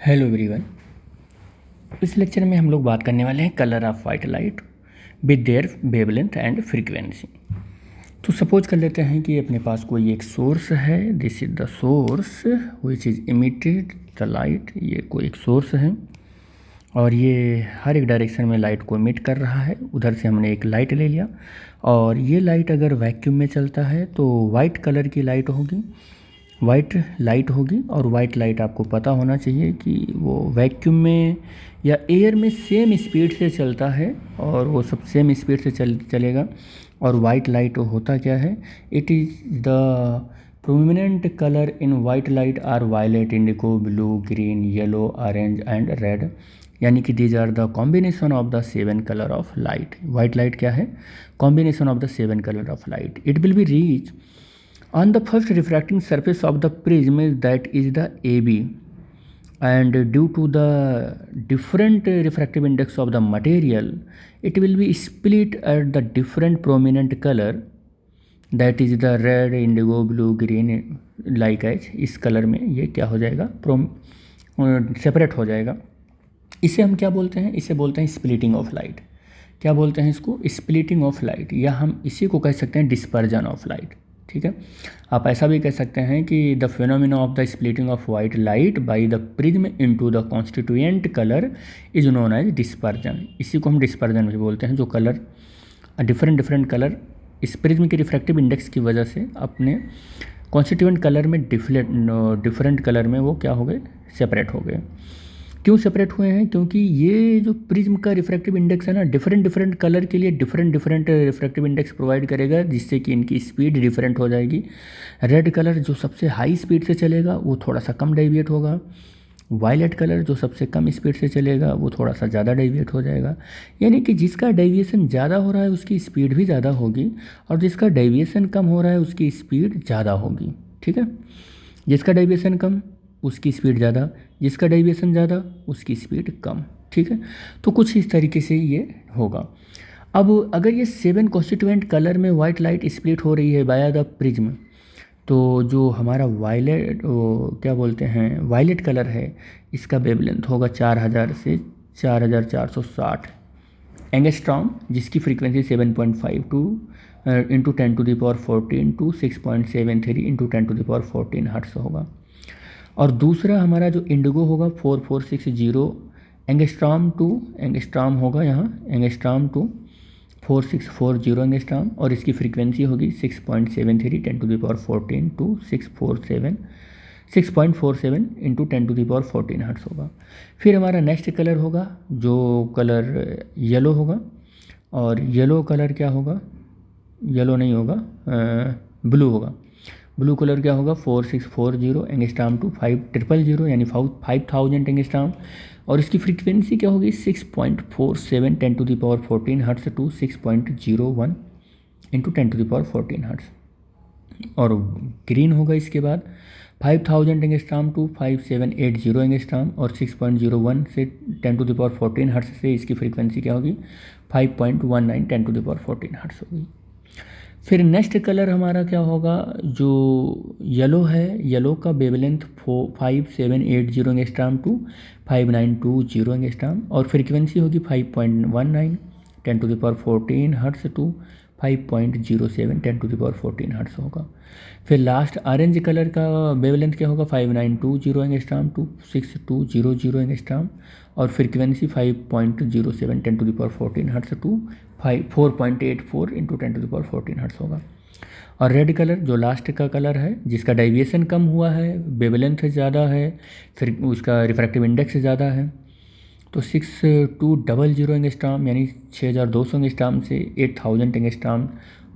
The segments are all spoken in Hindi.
Hello everyone. इस लेक्चर में हम लोग बात करने वाले हैं colour of white light with their wavelength and frequency. तो सपोज कर लेते हैं कि अपने पास कोई एक सोर्स है, this is the source which is emitted the light. ये कोई एक सोर्स है और ये हर एक डायरेक्शन में लाइट को इमिट कर रहा है। उधर से हमने एक लाइट ले लिया और ये लाइट अगर वैक्यूम में चलता है तो वाइट कलर की लाइट होगी, वाइट लाइट होगी। और वाइट लाइट आपको पता होना चाहिए कि वो वैक्यूम में या एयर में सेम स्पीड से चलता है और वो सब सेम स्पीड से चलेगा। और वाइट लाइट होता क्या है, it is the prominent colour in white light are violet, indigo, blue, green, yellow, orange and red. यानी कि these are the combination of the 7 colour of light. White light क्या है, combination of the 7 colour of light. It will be reach on the first refracting surface of the prism, that is the AB, and due to the different refractive index of the material, it will be split at the different prominent color, that is the red, indigo, blue, green, like as इस कलर में ये क्या हो जाएगा, सेपरेट हो जाएगा। इसे हम क्या बोलते हैं, इसे बोलते हैं स्प्लिटिंग ऑफ लाइट। क्या बोलते हैं इसको, स्प्लिटिंग ऑफ लाइट, या हम इसी को कह सकते हैं डिस्पर्जन ऑफ लाइट। ठीक है, आप ऐसा भी कह सकते हैं कि the phenomena of the splitting of white light by the prism into the constituent colour is known as dispersion. इसी को हम डिस्पर्जन भी बोलते हैं, जो कलर डिफरेंट कलर इस प्रिज्म के रिफ्रैक्टिव इंडेक्स की वजह से अपने कॉन्स्टिट्यूएंट कलर में डिफरेंट कलर में वो क्या हो गए, सेपरेट हो गए। क्यों सेपरेट हुए हैं, क्योंकि ये जो प्रिज्म का रिफ्रैक्टिव इंडेक्स है ना, डिफरेंट कलर के लिए डिफरेंट रिफ्रैक्टिव इंडेक्स प्रोवाइड करेगा, जिससे कि इनकी स्पीड डिफरेंट हो जाएगी। रेड कलर जो सबसे हाई स्पीड से चलेगा वो थोड़ा सा कम डेविएट होगा, वायलेट कलर जो सबसे कम स्पीड से चलेगा वो थोड़ा सा ज़्यादा डेविएट हो जाएगा। यानी कि जिसका डेविएशन ज़्यादा हो रहा है उसकी स्पीड भी ज़्यादा होगी और जिसका डेविएशन कम हो रहा है उसकी स्पीड ज़्यादा होगी। ठीक है, जिसका डेविएशन कम उसकी स्पीड ज़्यादा, जिसका डेविएशन ज़्यादा उसकी स्पीड कम। ठीक है, तो कुछ इस तरीके से ये होगा। अब अगर ये 7 कॉन्स्टिट्यूएंट कलर में वाइट लाइट स्प्लिट हो रही है बाय द प्रिज्म, तो जो हमारा वायलेट क्या बोलते हैं वायलेट कलर है, इसका वेवलेंथ होगा 4000 से 4460 एंगस्ट्रॉम, जिसकी frequency 7.52 into 10⁻14 to 6.73 into 10⁻14 hertz होगा। और दूसरा हमारा जो इंडिगो होगा 4460 एंगस्ट्रॉम होगा, यहाँ एंगस्ट्रॉम टू 4640 एंगस्ट्रॉम, और इसकी फ्रीक्वेंसी होगी 6.73 10⁻14 टू 6.47 इंटू 10⁻14 हर्ट्स होगा। फिर हमारा नेक्स्ट कलर होगा जो कलर येलो होगा, और येलो कलर क्या होगा, येलो नहीं होगा, ब्लू होगा। ब्लू कलर क्या होगा 4640 एंगस्ट्रॉम टू 5000 यानी 5000 एंगस्ट्रॉम, और इसकी फ्रीक्वेंसी क्या होगी 6.47 10⁻14 हर्ट्स टू 6.01 इंटू 10⁻14 हर्ट्स। और ग्रीन होगा इसके बाद 5000 एंगस्ट्रॉम टू 5780 एंगस्ट्रॉम, और 6.01 से 10⁻14 हर्ट्स से इसकी फ्रीक्वेंसी क्या होगी 5.19 10⁻14 हर्ट्स होगी। फिर नेक्स्ट कलर हमारा क्या होगा, जो येलो है, येलो का वेवलेंथ 5780 एंगस्ट्रॉम टू 5920 एंगस्ट्रॉम, और फ्रीक्वेंसी होगी 5.19 10⁻14 हर्ट्स टू 5.07 10⁻14 हर्ट्स होगा। फिर लास्ट ऑरेंज कलर का वेवलेंथ क्या होगा 5920 एंगस्ट्रॉम टू 6200 एंगस्ट्रॉम, और frequency 5.07 10⁻14 hertz to 4.84 into 10⁻14 hertz होगा। और रेड कलर जो लास्ट का कलर है, जिसका डेविएशन कम हुआ है, वेवलेंथ ज़्यादा है, फिर उसका रिफ्रैक्टिव इंडेक्स ज़्यादा है, तो 6200 एंगस्ट्रॉम यानी 6200 एंगस्ट्रॉम से 8000 एंगस्ट्रॉम,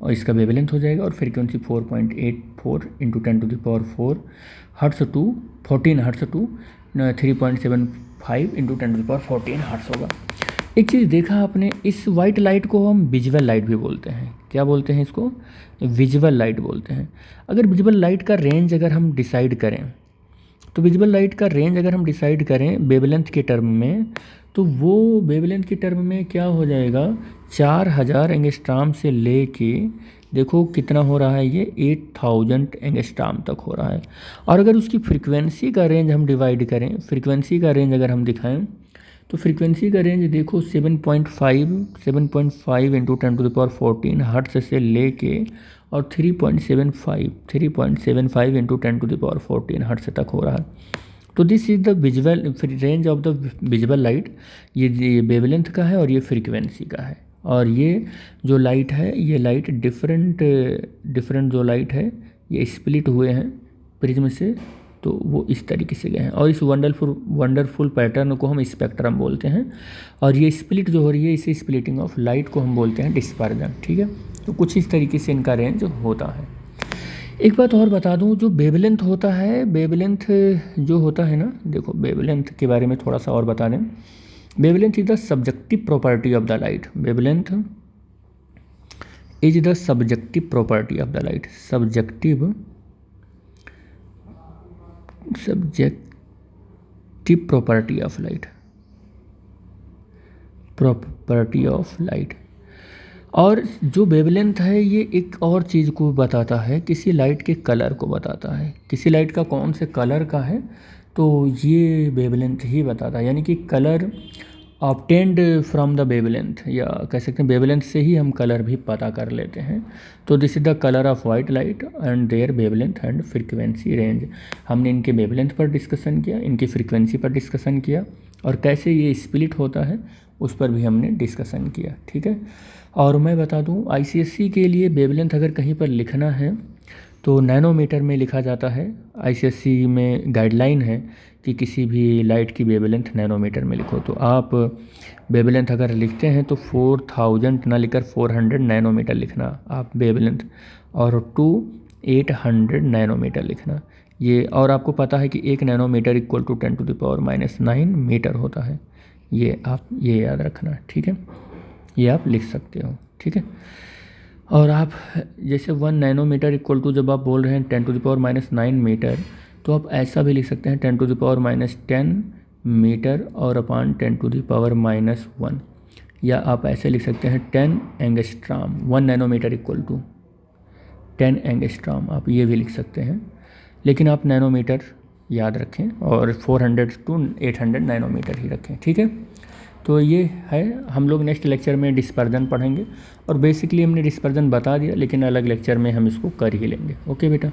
और इसका वेवलेंथ हो जाएगा, और frequency 4.84 into 10⁻4 hertz to 14 hertz to 3.75 into 10⁻14 hertz होगा। एक चीज़ देखा आपने, इस वाइट लाइट को हम विजुअल लाइट भी बोलते हैं। क्या बोलते हैं इसको, विजुअल लाइट बोलते हैं। अगर विजुअल लाइट का रेंज अगर हम डिसाइड करें, तो विजुअल लाइट का रेंज अगर हम डिसाइड करें वेवलेंथ के टर्म में, तो वो वेवलेंथ के टर्म में क्या हो जाएगा 4000 एंगस्ट्रॉम से लेके देखो कितना हो रहा है, ये 8000 एंगस्ट्रॉम तक हो रहा है। और अगर उसकी फ्रीक्वेंसी का रेंज हम डिवाइड करें, फ्रीक्वेंसी का रेंज अगर हम दिखाएं तो फ्रीक्वेंसी का रेंज देखो 7.5 इंटू 10⁻14 हर्ट्ज से लेके और 3.75 इंटू 10⁻14 हर्ट्ज तक हो रहा है। तो this is the visual range of the visual light. ये वेवलेंथ का है और ये फ्रीक्वेंसी का है। और ये जो लाइट है, ये लाइट डिफरेंट जो लाइट है ये स्प्लिट हुए हैं प्रिज्म से, तो वो इस तरीके से गए हैं। और इस वंडरफुल पैटर्न को हम स्पेक्ट्रम बोलते हैं। और ये स्प्लिट जो हो रही है, इसे स्प्लिटिंग ऑफ लाइट को हम बोलते हैं डिस्पर्जन। ठीक है, तो कुछ इस तरीके से इनका रेंज होता है। एक बात और बता दूं, जो वेवलेंथ होता है, वेवलेंथ जो होता है ना, देखो वेवलेंथ के बारे में थोड़ा सा और बता दें। Wavelength is the subjective property of the light. Wavelength is the subjective property of the light. Subjective property of light. Property of light. और जो वेवलेंथ है ये एक और चीज़ को बताता है, किसी लाइट के कलर को बताता है। किसी लाइट का कौन से कलर का है, तो ये वेवलेंथ ही बताता है। यानी कि colour obtained from the wavelength, या कह सकते हैं वेवलेंथ से ही हम कलर भी पता कर लेते हैं। तो this is the colour of white light and their wavelength and frequency range. हमने इनके वेवलेंथ पर डिस्कशन किया, इनकी फ्रीक्वेंसी पर डिस्कशन किया, और कैसे ये स्प्लिट होता है उस पर भी हमने डिस्कशन किया। ठीक है, और मैं बता दूं आईसीएससी के लिए वेवलेंथ अगर कहीं पर लिखना है तो नैनोमीटर में लिखा जाता है। आईसीएससी में गाइडलाइन है कि किसी भी लाइट की वेवलेंथ नैनोमीटर में लिखो। तो आप वेवलेंथ अगर लिखते हैं तो 4000 ना लिखकर 400 नैनोमीटर लिखना आप वेवलेंथ, और 800 नैनोमीटर लिखना ये। और आपको पता है कि 1 नैनोमीटर इक्वल टू 10⁻⁹ मीटर होता है। ये आप ये याद रखना, ठीक है, ये आप लिख सकते हो। ठीक है, और आप जैसे 1 नैनोमीटर इक्वल टू जब आप बोल रहे हैं 10⁻⁹ मीटर, तो आप ऐसा भी लिख सकते हैं 10⁻10 मीटर और अपान 10⁻⁻1, या आप ऐसे लिख सकते हैं 10 angstrom. 1 nanometre equal to 10 angstrom, आप ये भी लिख सकते हैं। लेकिन आप नैनोमीटर याद रखें और 400 to 800 नैनोमीटर ही रखें। ठीक है, तो ये है। हम लोग नेक्स्ट लेक्चर में डिस्पर्जन पढ़ेंगे, और बेसिकली हमने डिस्पर्जन बता दिया, लेकिन अलग लेक्चर में हम इसको कर ही लेंगे। ओके बेटा।